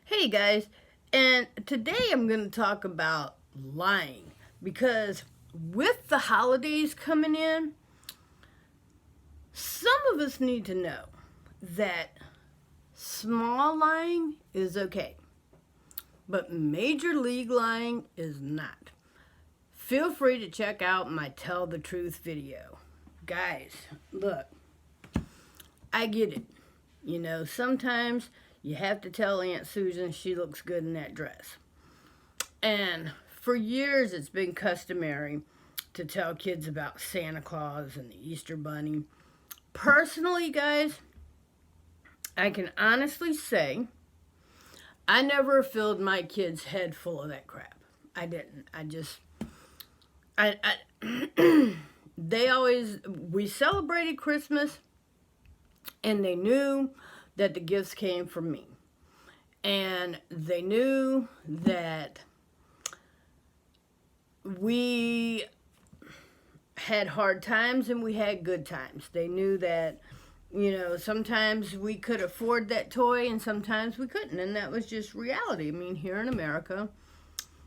Hey guys, and today I'm going to talk about lying because with the holidays coming in, some of us need to know that small lying is okay, but major league lying is not. Feel free to check out my Tell the Truth video. Guys, look, I get it. Sometimes you have to tell Aunt Susan she looks good in that dress. And for years, it's been customary to tell kids about Santa Claus and the Easter Bunny. Personally, guys, I can honestly say I never filled my kids' head full of that crap. I didn't. We celebrated Christmas, and they knew that the gifts came from me. And they knew that we had hard times and we had good times. They knew that, sometimes we could afford that toy and sometimes we couldn't. And that was just reality. I mean, here in America,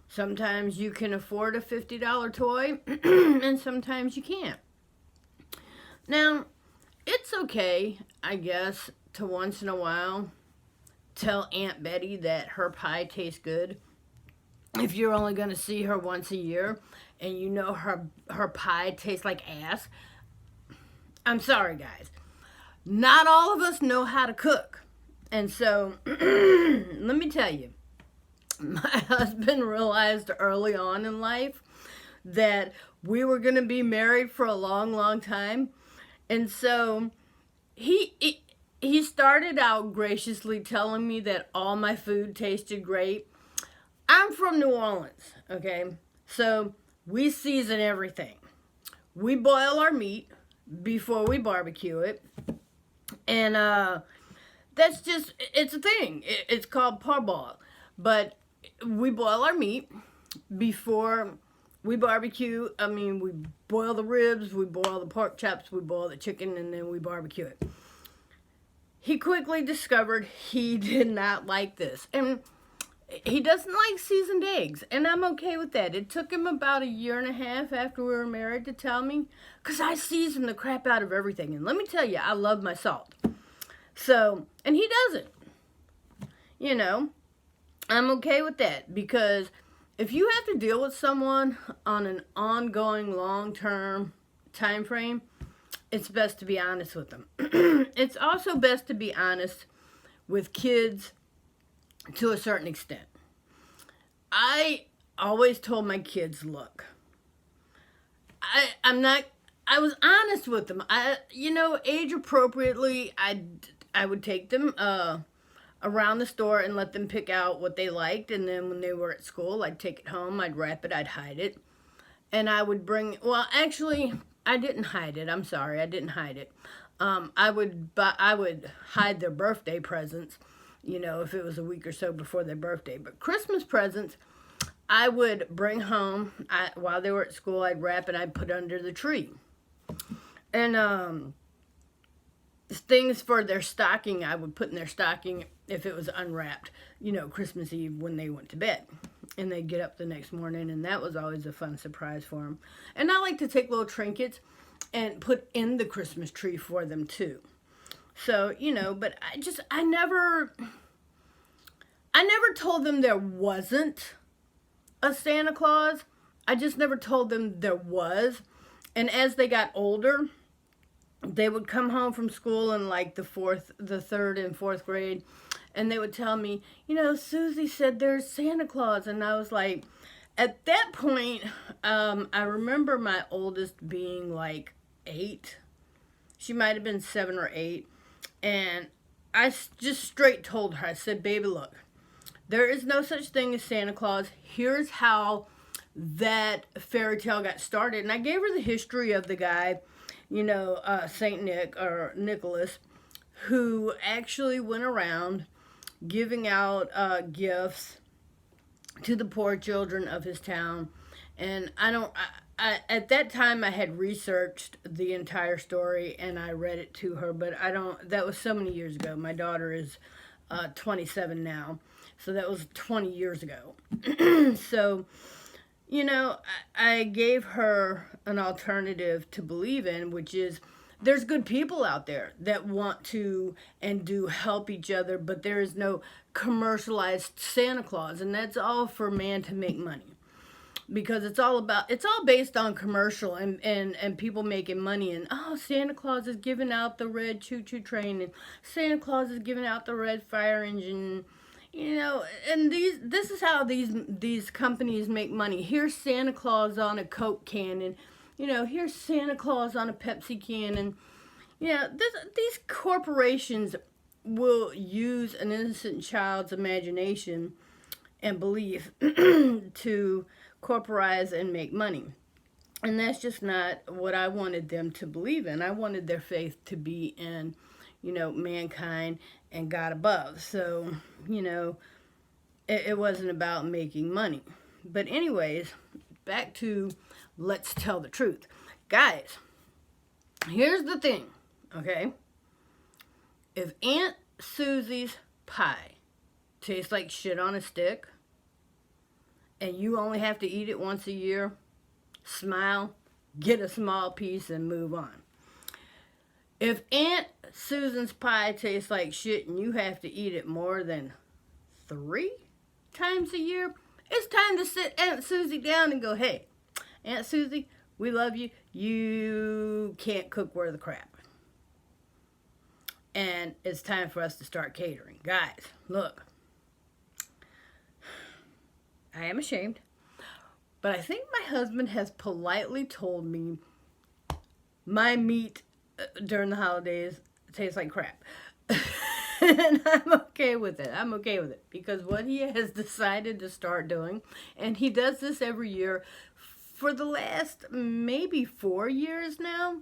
sometimes you can afford a $50 toy and sometimes you can't. Now, it's okay, I guess, to once in a while tell Aunt Betty that her pie tastes good if you're only going to see her once a year and you know her pie tastes like ass. I'm sorry, guys. Not all of us know how to cook. And so, let me tell you, my husband realized early on in life that we were going to be married for a long, long time. And so, he started out graciously telling me that all my food tasted great. I'm from New Orleans, okay? So we season everything. We boil our meat before we barbecue it. And that's just, it's a thing. It's called parboil. But we boil our meat before we barbecue. I mean, we boil the ribs, we boil the pork chops, we boil the chicken, and then we barbecue it. He quickly discovered he did not like this. And he doesn't like seasoned eggs, and I'm okay with that. It took him about a year and a half after we were married to tell me, because I season the crap out of everything. And let me tell you, I love my salt. So, and he doesn't. I'm okay with that, because if you have to deal with someone on an ongoing long-term time frame, it's best to be honest with them. It's also best to be honest with kids to a certain extent. I always told my kids, look, I was honest with them. Age appropriately, I would take them around the store and let them pick out what they liked. And then when they were at school, I'd take it home, I'd wrap it, I'd hide it. And I would actually, I didn't hide it. I'm sorry, I didn't hide it. I would hide their birthday presents, if it was a week or so before their birthday. But Christmas presents, I would bring home, while they were at school, I'd wrap and I'd put under the tree. And things for their stocking, I would put in their stocking if it was unwrapped, Christmas Eve when they went to bed. And they'd get up the next morning, and that was always a fun surprise for them. And I like to take little trinkets and put in the Christmas tree for them too. So, but I never told them there wasn't a Santa Claus. I just never told them there was. And as they got older, they would come home from school in like the third and fourth grade, and they would tell me, Susie said there's Santa Claus. And I was like, at that point, I remember my oldest being like 8. She might have been 7 or 8. And I just straight told her, I said, baby, look, there is no such thing as Santa Claus. Here's how that fairy tale got started. And I gave her the history of the guy, Saint Nick or Nicholas, who actually went around giving out gifts to the poor children of his town. And at that time I had researched the entire story and I read it to her, but that was so many years ago. My daughter is 27 now. So that was 20 years ago. So, you know, I gave her an alternative to believe in, which is there's good people out there that want to and do help each other, but there is no commercialized Santa Claus, and that's all for man to make money. Because it's all based on commercial and people making money, and oh, Santa Claus is giving out the red choo-choo train, and Santa Claus is giving out the red fire engine, you know, and this is how these companies make money. Here's Santa Claus on a Coke can, and you know, here's Santa Claus on a Pepsi can, and you know, these corporations will use an innocent child's imagination and belief to corporize and make money. And that's just not what I wanted them to believe in. I wanted their faith to be in, you know, mankind and God above. So, you know, it wasn't about making money. But anyways, back to let's tell the truth. Guys, here's the thing, okay? If Aunt Susie's pie tastes like shit on a stick, and you only have to eat it once a year, smile, get a small piece, and move on. If Aunt Susan's pie tastes like shit and you have to eat it more than 3 times a year, it's time to sit Aunt Susie down and go, hey, Aunt Susie, we love you. You can't cook worth a crap. And it's time for us to start catering. Guys, look. I am ashamed, but I think my husband has politely told me my meat during the holidays tastes like crap. And I'm okay with it. I'm okay with it because what he has decided to start doing, and he does this every year for the last maybe 4 years now.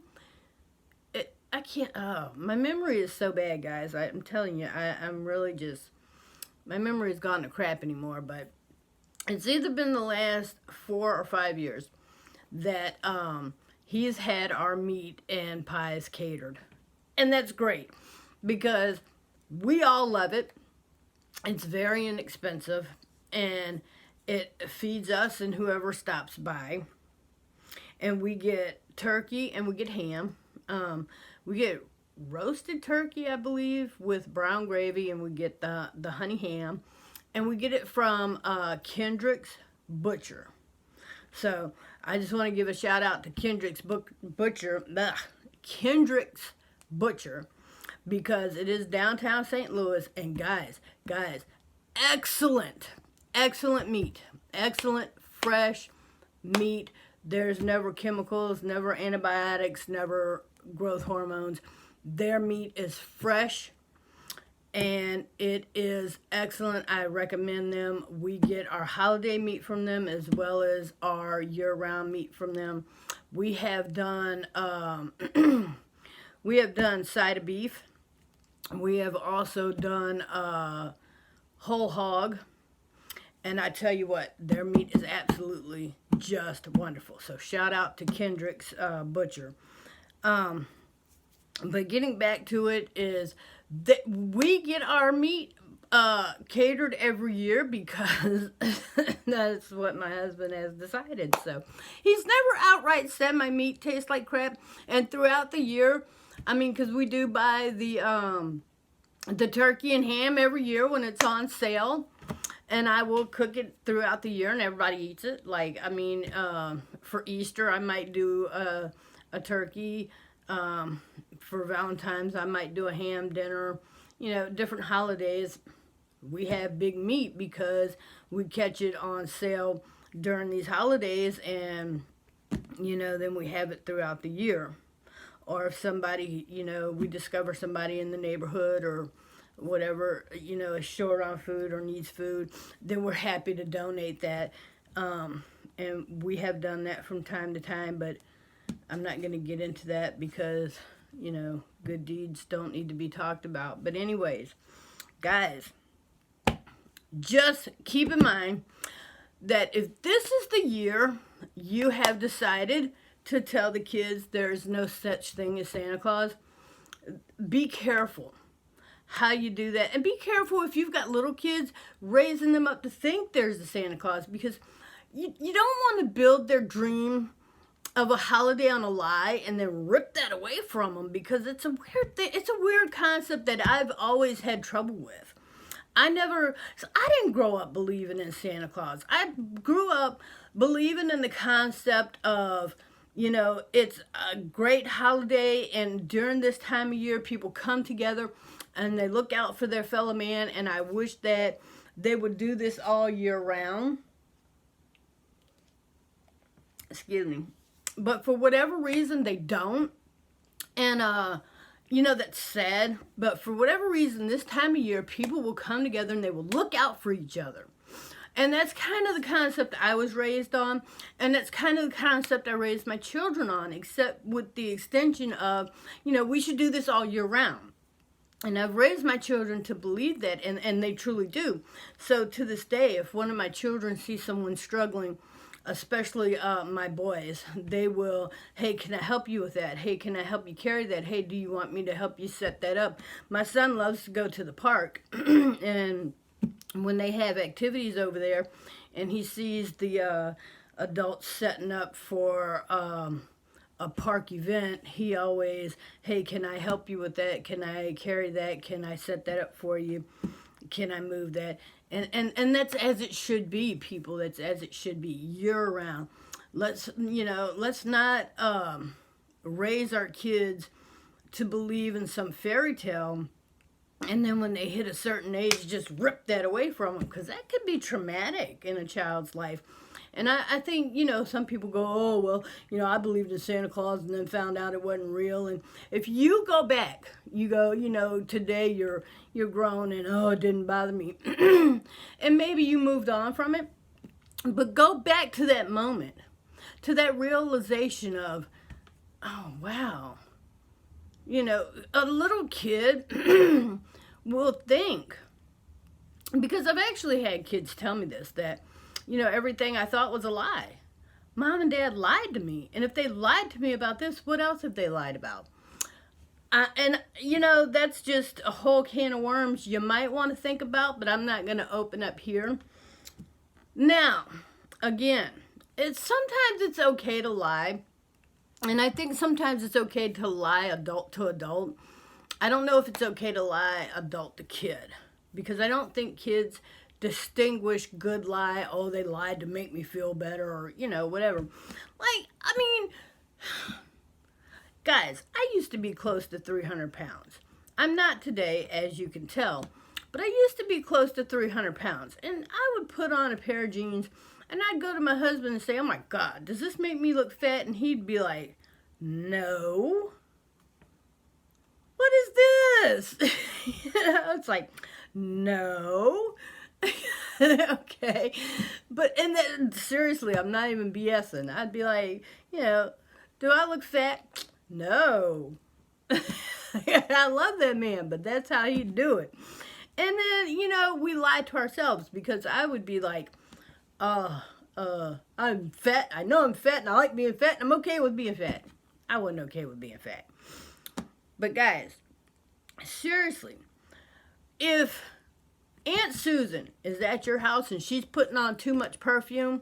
I can't, oh, my memory is so bad, guys. I'm telling you, I'm really just, my memory has gone to crap anymore, but it's either been the last 4 or 5 years that he's had our meat and pies catered. And that's great because we all love it. It's very inexpensive and it feeds us and whoever stops by. And we get turkey and we get ham. We get roasted turkey, I believe, with brown gravy, and we get the honey ham. And we get it from Kendrick's Butcher. So I just want to give a shout out to Kendrick's Butcher, because it is downtown St. Louis. And guys, excellent meat, excellent fresh meat. There's never chemicals, never antibiotics, never growth hormones. Their meat is fresh. And it is excellent. I recommend them. We get our holiday meat from them as well as our year-round meat from them. We have done side of beef. We have also done whole hog. And I tell you what, their meat is absolutely just wonderful. So shout out to Kendrick's Butcher. But getting back to it is that we get our meat catered every year because that's what my husband has decided. So he's never outright said my meat tastes like crap. And throughout the year, I mean, because we do buy the turkey and ham every year when it's on sale. And I will cook it throughout the year and everybody eats it. Like, I mean, for Easter, I might do a turkey. For Valentine's, I might do a ham dinner. You know, different holidays, we have big meat because we catch it on sale during these holidays, and, you know, then we have it throughout the year. Or if somebody, you know, we discover somebody in the neighborhood or whatever, you know, is short on food or needs food, then we're happy to donate that. And we have done that from time to time, but I'm not going to get into that because, you know, good deeds don't need to be talked about. But anyways, guys, just keep in mind that if this is the year you have decided to tell the kids there's no such thing as Santa Claus, be careful how you do that. And be careful if you've got little kids, raising them up to think there's a Santa Claus, because you don't want to build their dream of a holiday on a lie and then rip that away from them, because it's a weird thing. It's a weird concept that I've always had trouble with. I didn't grow up believing in Santa Claus. I grew up believing in the concept of, it's a great holiday, and during this time of year, people come together and they look out for their fellow man, and I wish that they would do this all year round. Excuse me. But for whatever reason, they don't. And, that's sad. But for whatever reason, this time of year, people will come together and they will look out for each other. And that's kind of the concept I was raised on. And that's kind of the concept I raised my children on, except with the extension of, we should do this all year round. And I've raised my children to believe that, and they truly do. So to this day, if one of my children sees someone struggling, especially my boys, they will, hey, can I help you with that? Hey, can I help you carry that? Hey, do you want me to help you set that up? My son loves to go to the park, and when they have activities over there, and he sees the adults setting up for a park event, he always, hey, can I help you with that? Can I carry that? Can I set that up for you? Can I move that? And that's as it should be, people. That's as it should be year round. Let's not raise our kids to believe in some fairy tale, and then when they hit a certain age, just rip that away from them, because that could be traumatic in a child's life. And I think, some people go, oh, well, I believed in Santa Claus and then found out it wasn't real. And if you go back, you go, today you're grown and, oh, it didn't bother me. And maybe you moved on from it. But go back to that moment, to that realization of, oh, wow. A little kid will think, because I've actually had kids tell me this, that, everything I thought was a lie. Mom and Dad lied to me. And if they lied to me about this, what else have they lied about? And that's just a whole can of worms you might want to think about, but I'm not going to open up here. Now, again, sometimes it's okay to lie. And I think sometimes it's okay to lie adult to adult. I don't know if it's okay to lie adult to kid, because I don't think kids distinguish good lie. Oh, they lied to make me feel better, or whatever. Guys, I used to be close to 300 pounds. I'm not today, as you can tell, but I used to be close to 300 pounds. And I would put on a pair of jeans, and I'd go to my husband and say, oh my God, does this make me look fat? And he'd be like, no. What is this? It's like, no. Okay. But, and then, seriously, I'm not even BSing. I'd be like, do I look fat? No. I love that man, but that's how he'd do it. And then, we lie to ourselves, because I would be like, I'm fat. I know I'm fat, and I like being fat, and I'm okay with being fat. I wasn't okay with being fat. But guys, seriously, if Aunt Susan is at your house and she's putting on too much perfume,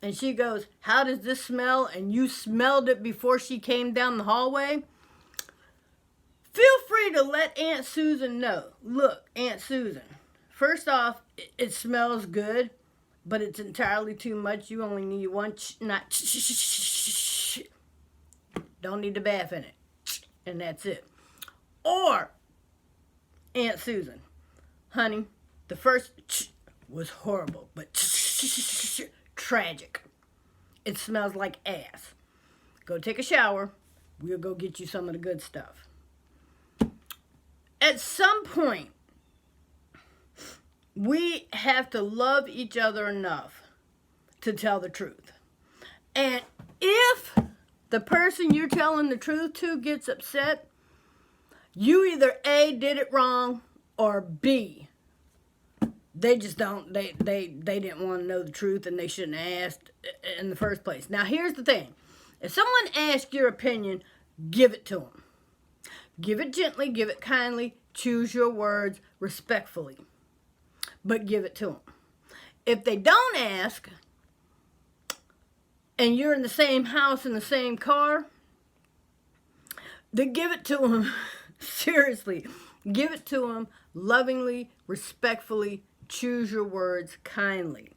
and she goes, how does this smell? And you smelled it before she came down the hallway, feel free to let Aunt Susan know. Look, Aunt Susan, first off, it smells good, but it's entirely too much. You only need one, don't need to bath in it. And that's it. Or, Aunt Susan, honey, the first was horrible, but tragic. It smells like ass. Go take a shower. We'll go get you some of the good stuff. At some point, we have to love each other enough to tell the truth. And if the person you're telling the truth to gets upset, you either A, did it wrong, or B, they just don't, they didn't want to know the truth, and they shouldn't have asked in the first place. Now, here's the thing. If someone asks your opinion, give it to them. Give it gently, give it kindly. Choose your words respectfully, but give it to them. If they don't ask, and you're in the same house in the same car, then give it to them. Seriously, give it to them lovingly, respectfully. Choose your words kindly.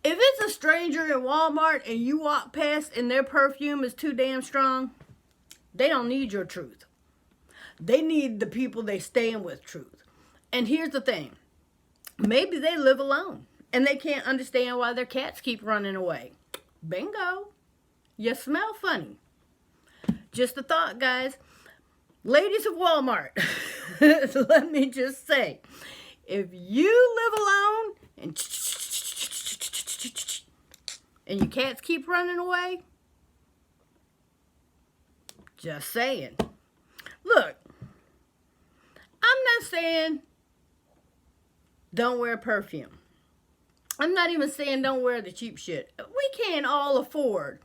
If it's a stranger in Walmart and you walk past and their perfume is too damn strong, they don't need your truth. They need the people they stand with truth. And here's the thing. Maybe they live alone and they can't understand why their cats keep running away. Bingo. You smell funny. Just a thought, guys. Ladies of Walmart, let me just say, if you live alone and your cats keep running away, just saying. Look, I'm not saying don't wear perfume. I'm not even saying don't wear the cheap shit. We can't all afford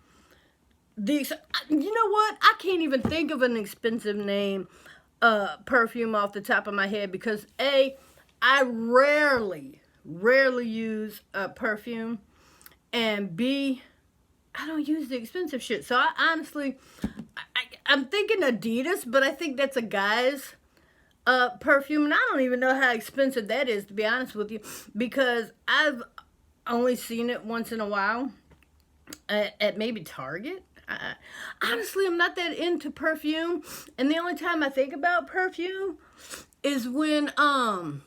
these. You know what? I can't even think of an expensive name perfume off the top of my head because A, I rarely use perfume, and B, I don't use the expensive shit. So I honestly, I'm thinking Adidas, but I think that's a guy's perfume, and I don't even know how expensive that is, to be honest with you, because I've only seen it once in a while at maybe Target. Honestly, I'm not that into perfume, and the only time I think about perfume is when I'm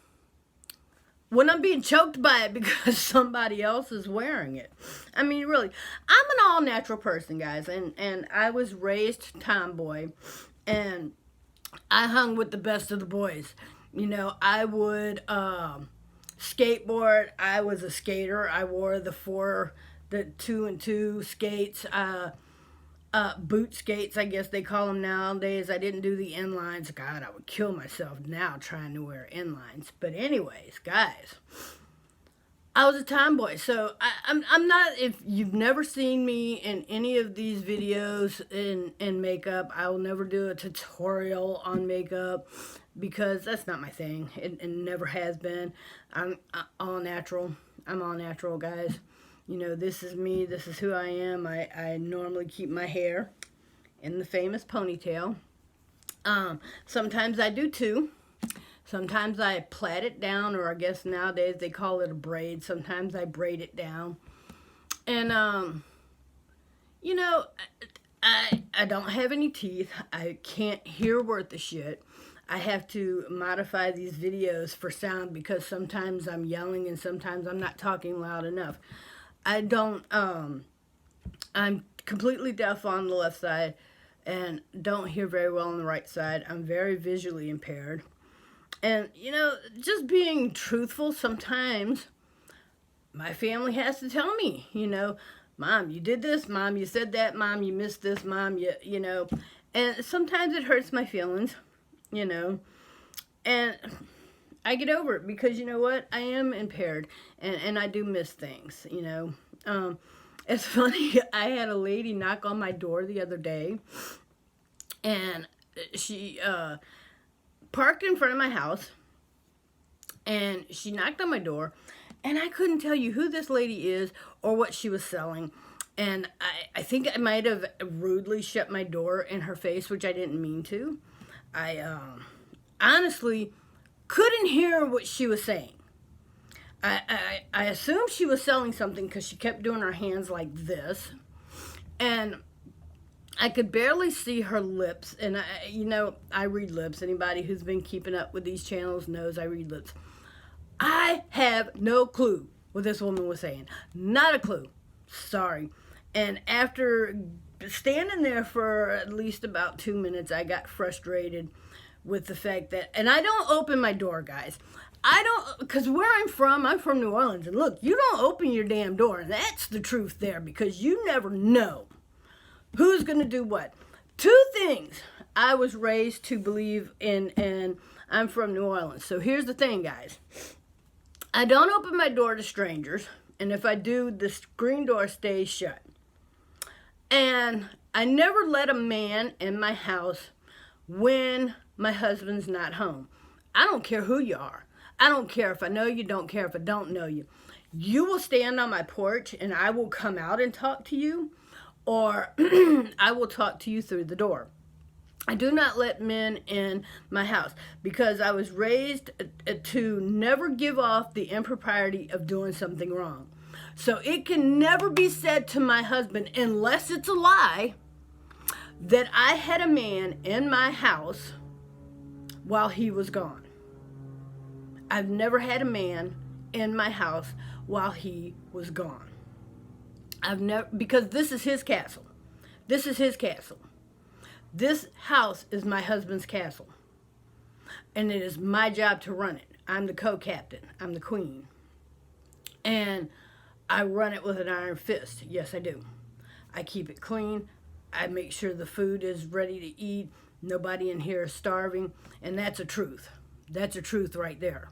being choked by it because somebody else is wearing it. I mean, really, I'm an all-natural person, guys, and I was raised tomboy, and I hung with the best of the boys. You know, I would skateboard. I was a skater. I wore the 2-and-2 skates, boot skates, I guess they call them nowadays. I didn't do the inlines. God, I would kill myself now trying to wear inlines. But anyways, guys, I was a tomboy. So I'm not, if you've never seen me in any of these videos in makeup, I will never do a tutorial on makeup because that's not my thing. It never has been. I'm all natural. I'm all natural, guys. You know, this is me. This is who I am. I normally keep my hair in the famous ponytail. Sometimes I do too. Sometimes I plait it down, or I guess nowadays they call it a braid. Sometimes I braid it down. And, you know, I don't have any teeth. I can't hear worth a shit. I have to modify these videos for sound because sometimes I'm yelling and sometimes I'm not talking loud enough. I'm completely deaf on the left side and don't hear very well on the right side. I'm very visually impaired. And, you know, just being truthful, sometimes my family has to tell me, you know, Mom, you did this. Mom, you said that. Mom, you missed this. Mom, you know. And sometimes it hurts my feelings, you know. And I get over it because, you know what, I am impaired and I do miss things, you know. It's funny, I had a lady knock on my door the other day, and she parked in front of my house, and she knocked on my door, and I couldn't tell you who this lady is or what she was selling. And I think I might have rudely shut my door in her face, which I didn't mean to. I honestly couldn't hear what she was saying. I assumed she was selling something because she kept doing her hands like this. And I could barely see her lips. And, you know, I read lips. Anybody who's been keeping up with these channels knows I read lips. I have no clue what this woman was saying. Not a clue. Sorry. And after standing there for at least about 2 minutes, I got frustrated with the fact that, and I don't open my door, guys. I don't, because where I'm from New Orleans, and look, you don't open your damn door, and that's the truth there, because you never know who's going to do what. 2 things I was raised to believe in, and I'm from New Orleans. So here's the thing, guys. I don't open my door to strangers, and if I do, the screen door stays shut. And I never let a man in my house when my husband's not home. I don't care who you are. I don't care if I know you, don't care if I don't know you. You will stand on my porch and I will come out and talk to you, or I will talk to you through the door. I do not let men in my house because I was raised to never give off the impropriety of doing something wrong. So it can never be said to my husband, unless it's a lie, that I had a man in my house while he was gone. I've never had a man in my house while he was gone. I've never, because this is his castle. This is his castle. This house is my husband's castle. And it is my job to run it. I'm the co-captain. I'm the queen. And I run it with an iron fist. Yes, I do. I keep it clean. I make sure the food is ready to eat. Nobody in here is starving. And that's a truth. That's a truth right there.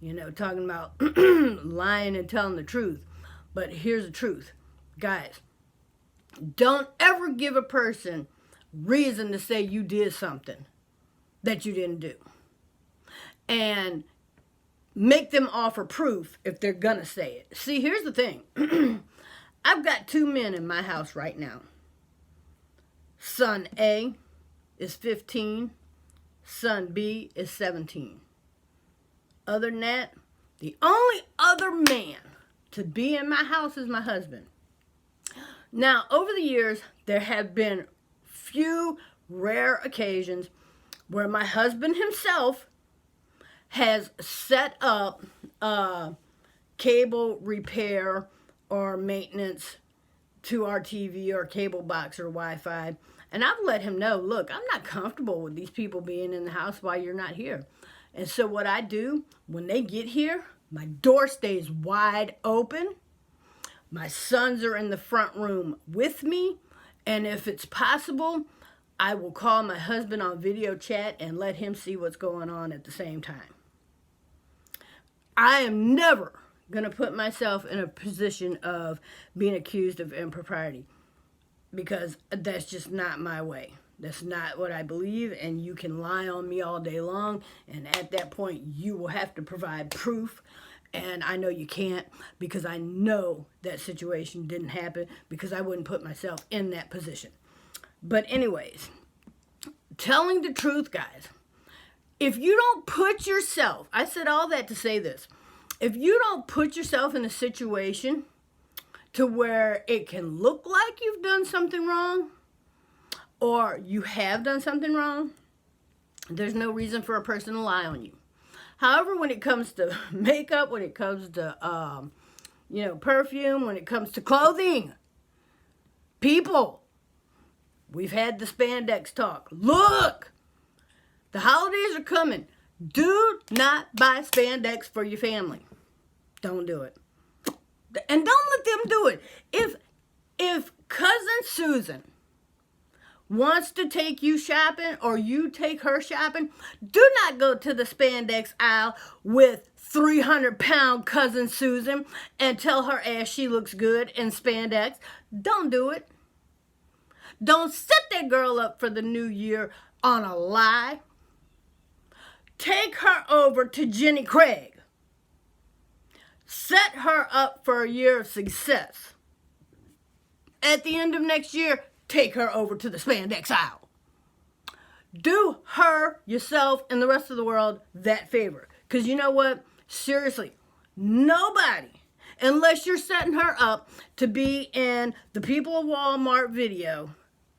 You know, talking about lying and telling the truth. But here's the truth. Guys, don't ever give a person reason to say you did something that you didn't do. And make them offer proof if they're gonna say it. See, here's the thing. I've got 2 men in my house right now. Son A is 15. Son B is 17. Other than that, the only other man to be in my house is my husband. Now, over the years, there have been few rare occasions where my husband himself has set up cable repair or maintenance to our TV or cable box or Wi-Fi. And I've let him know, look, I'm not comfortable with these people being in the house while you're not here. And so what I do, when they get here, my door stays wide open. My sons are in the front room with me. And if it's possible, I will call my husband on video chat and let him see what's going on at the same time. I am never going to put myself in a position of being accused of impropriety, because that's just not my way. That's not what I believe, and you can lie on me all day long, and at that point, you will have to provide proof, and I know you can't, because I know that situation didn't happen, because I wouldn't put myself in that position. But anyways, telling the truth, guys, if you don't put yourself, I said all that to say this, if you don't put yourself in a situation to where it can look like you've done something wrong, or you have done something wrong, there's no reason for a person to lie on you. However, when it comes to makeup, when it comes to, perfume, when it comes to clothing, people, we've had the spandex talk. Look, the holidays are coming. Do not buy spandex for your family. Don't do it. And don't let them do it. If Cousin Susan wants to take you shopping or you take her shopping, do not go to the spandex aisle with 300-pound Cousin Susan and tell her ass she looks good in spandex. Don't do it. Don't set that girl up for the new year on a lie. Take her over to Jenny Craig. Set her up for a year of success. At the end of next year, take her over to the spandex aisle. Do her, yourself, and the rest of the world that favor. Because you know what? Seriously, nobody, unless you're setting her up to be in the People of Walmart video,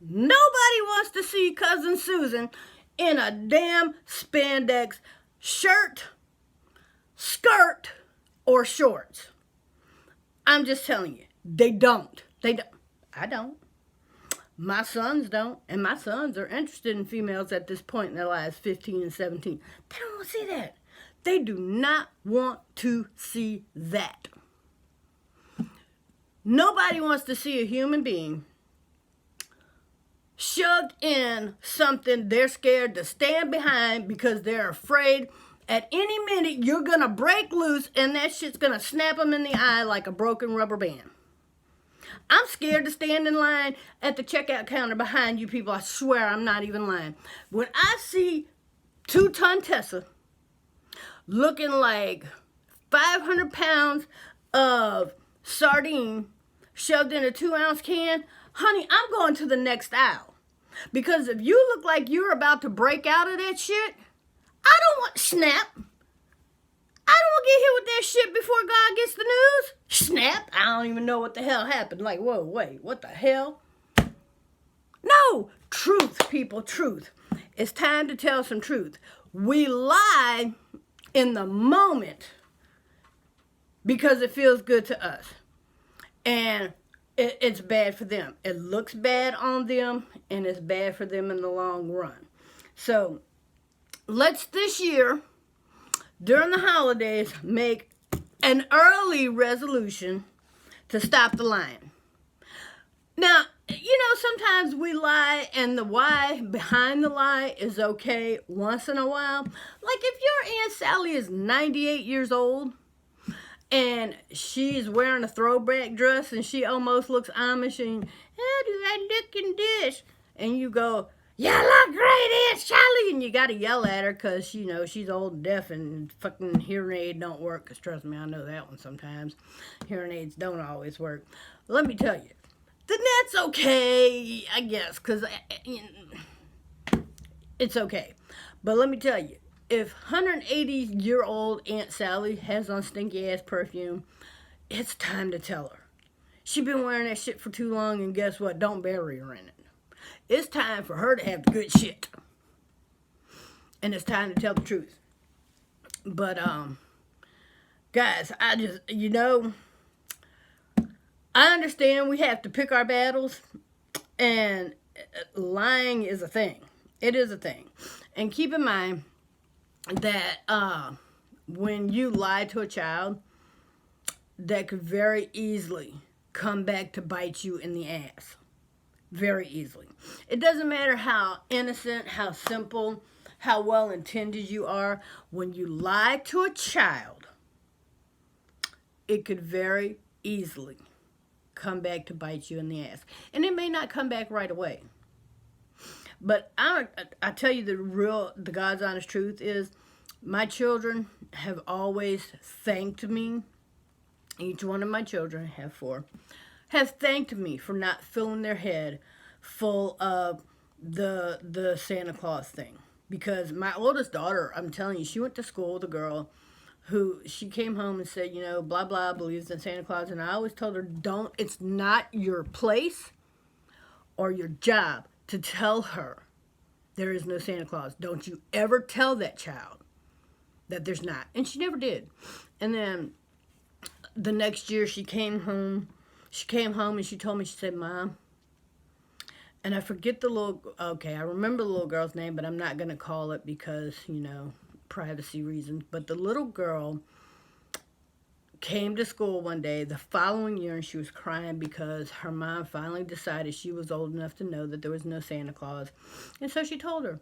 nobody wants to see Cousin Susan in a damn spandex shirt, skirt, or shorts. I'm just telling you, they don't. They don't. I don't. My sons don't, and my sons are interested in females at this point in their lives, 15 and 17. They don't want to see that. They do not want to see that. Nobody wants to see a human being shoved in something they're scared to stand behind because they're afraid at any minute you're going to break loose and that shit's going to snap them in the eye like a broken rubber band. I'm scared to stand in line at the checkout counter behind you people. I swear I'm not even lying. When I see 2-ton Tessa looking like 500 pounds of sardine shoved in a 2-ounce can, honey, I'm going to the next aisle. Because if you look like you're about to break out of that shit, I don't want snap. I don't want to get hit with that shit before God gets the news. Snap. I don't even know what the hell happened. Like, whoa, wait, what the hell? No. Truth, people, truth. It's time to tell some truth. We lie in the moment because it feels good to us. And it's bad for them. It looks bad on them, and it's bad for them in the long run. So let's this year, during the holidays, make an early resolution to stop the lying. Now, you know, sometimes we lie, and the why behind the lie is okay once in a while. Like if your Aunt Sally is 98 years old, and she's wearing a throwback dress, and she almost looks Amish, and how do I look in this? And you go, you look great, Aunt Sally, and you got to yell at her because, you know, she's old and deaf, and fucking hearing aid don't work, because trust me, I know that one sometimes. Hearing aids don't always work. Let me tell you, then that's okay, I guess, because it's okay. But let me tell you, if 180-year-old Aunt Sally has on stinky ass perfume, it's time to tell her. She been wearing that shit for too long, and guess what? Don't bury her in it. It's time for her to have the good shit. And it's time to tell the truth. But, guys, I just, you know, I understand we have to pick our battles, and lying is a thing. It is a thing. And keep in mind that when you lie to a child, that could very easily come back to bite you in the ass. Very easily. It doesn't matter how innocent, how simple, how well intended you are. When you lie to a child, it could very easily come back to bite you in the ass. And it may not come back right away. But I tell you the God's honest truth is, my children have always thanked me. Each one of my children, I have 4, have thanked me for not filling their head full of the Santa Claus thing. Because my oldest daughter, I'm telling you, she went to school with a girl who, she came home and said, you know, blah, blah, believes in Santa Claus. And I always told her, it's not your place or your job to tell her there is no Santa Claus. Don't you ever tell that child that there's not. And she never did. And then the next year she came home and she told me, she said, Mom, and I forget I remember the little girl's name, but I'm not going to call it because, you know, privacy reasons. But the little girl came to school one day the following year, and she was crying because her mom finally decided she was old enough to know that there was no Santa Claus. And so she told her.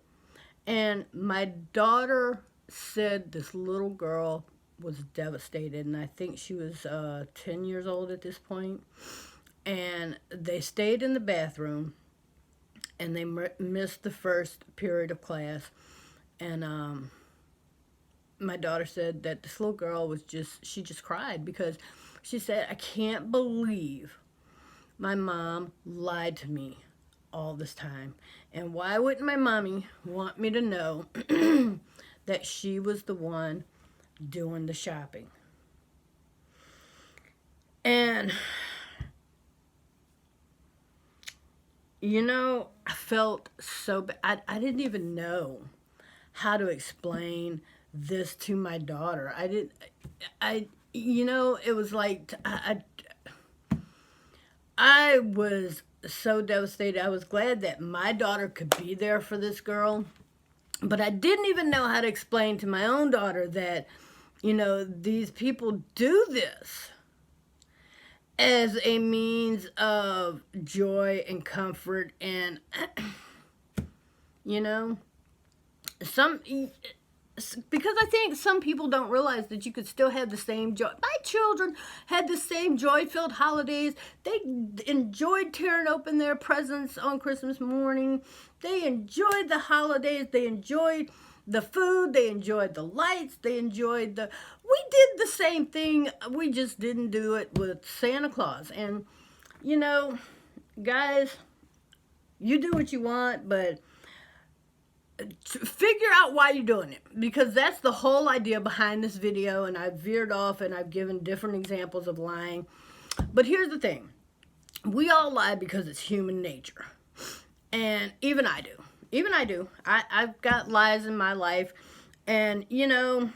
And my daughter said this little girl was devastated, and I think she was 10 years old at this point. And they stayed in the bathroom, and they missed the first period of class. And my daughter said that this little girl she just cried because she said, I can't believe my mom lied to me all this time. And why wouldn't my mommy want me to know that she was the one doing the shopping? And, you know, I felt so bad. I didn't even know how to explain this to my daughter. You know, it was like, I was so devastated. I was glad that my daughter could be there for this girl. But I didn't even know how to explain to my own daughter that, you know, these people do this as a means of joy and comfort. And, you know, because I think some people don't realize that you could still have the same joy. My children had the same joy-filled holidays. They enjoyed tearing open their presents on Christmas morning. They enjoyed the holidays. They enjoyed the food, they enjoyed the lights, they enjoyed we did the same thing, we just didn't do it with Santa Claus. And, you know, guys, you do what you want, but figure out why you're doing it, because that's the whole idea behind this video. And I've veered off and I've given different examples of lying, but here's the thing: we all lie because it's human nature. And even I do. I've got lies in my life, and you know,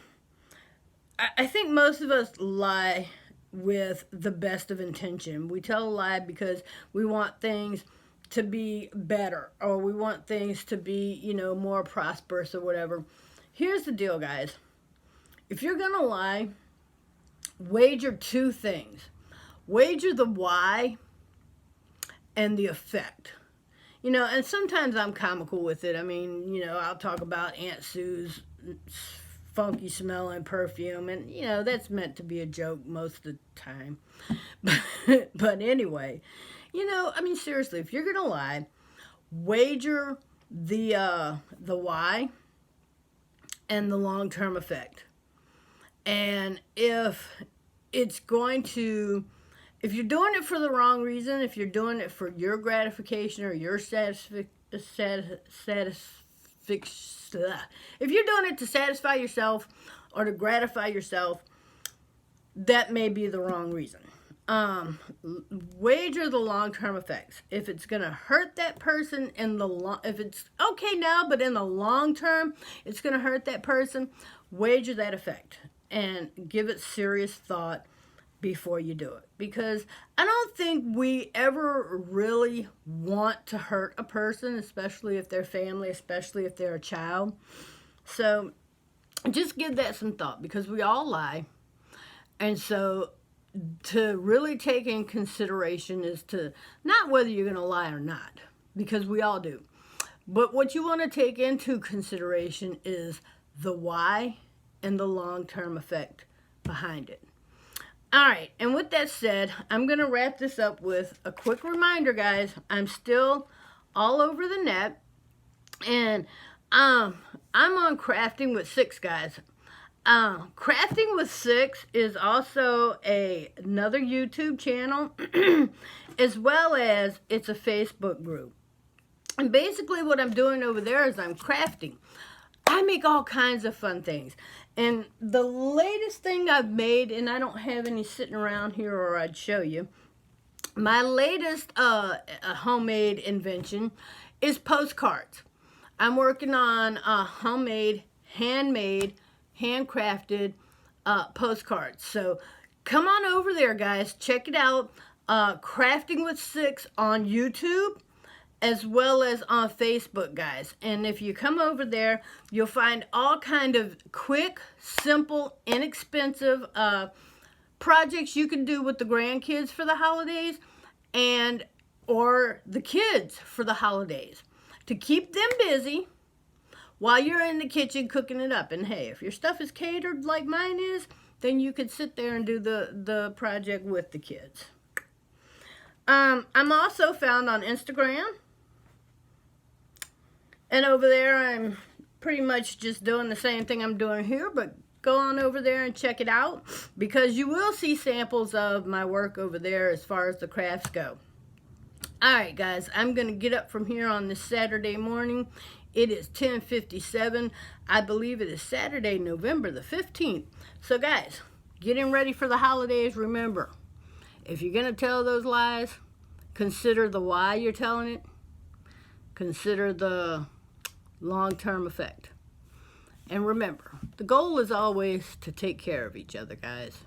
I think most of us lie with the best of intention. We tell a lie because we want things to be better, or we want things to be, you know, more prosperous or whatever. Here's the deal, guys. If you're gonna lie, wager two things. Wager the why and the effect. You know, and sometimes I'm comical with it. I mean, you know, I'll talk about Aunt Sue's funky smelling perfume, and you know, that's meant to be a joke most of the time. But anyway, you know, I mean, seriously, if you're gonna lie, wager the why and the long-term effect. And if you're doing it for the wrong reason, if you're doing it for your gratification or your if you're doing it to satisfy yourself or to gratify yourself, that may be the wrong reason. Wager the long-term effects. If it's going to hurt that person if it's okay now, but in the long term, it's going to hurt that person, wager that effect and give it serious thought before you do it. Because I don't think we ever really want to hurt a person, especially if they're family, especially if they're a child. So just give that some thought, because we all lie. And so to really take in consideration is to not whether you're going to lie or not, because we all do. But what you want to take into consideration is the why and the long-term effect behind it. All right, and with that said, I'm going to wrap this up with a quick reminder, guys. I'm still all over the net, and I'm on Crafting with Six, guys. Crafting with Six is also another YouTube channel, as well as it's a Facebook group. And basically what I'm doing over there is I'm crafting. I make all kinds of fun things. And the latest thing I've made, and I don't have any sitting around here or I'd show you, my latest homemade invention is postcards. I'm working on homemade, handmade, handcrafted postcards. So come on over there, guys. Check it out. Crafting with Six on YouTube, as well as on Facebook, guys. And if you come over there, you'll find all kind of quick, simple, inexpensive projects you can do with the grandkids for the holidays, and or the kids for the holidays, to keep them busy while you're in the kitchen cooking it up. And hey, if your stuff is catered like mine is, then you could sit there and do the project with the kids. I'm also found on Instagram. And over there, I'm pretty much just doing the same thing I'm doing here, but go on over there and check it out, because you will see samples of my work over there as far as the crafts go. All right, guys, I'm going to get up from here on this Saturday morning. It is 10:57. I believe it is Saturday, November the 15th. So, guys, getting ready for the holidays. Remember, if you're going to tell those lies, consider the why you're telling it. Consider the long-term effect. And remember, the goal is always to take care of each other, guys.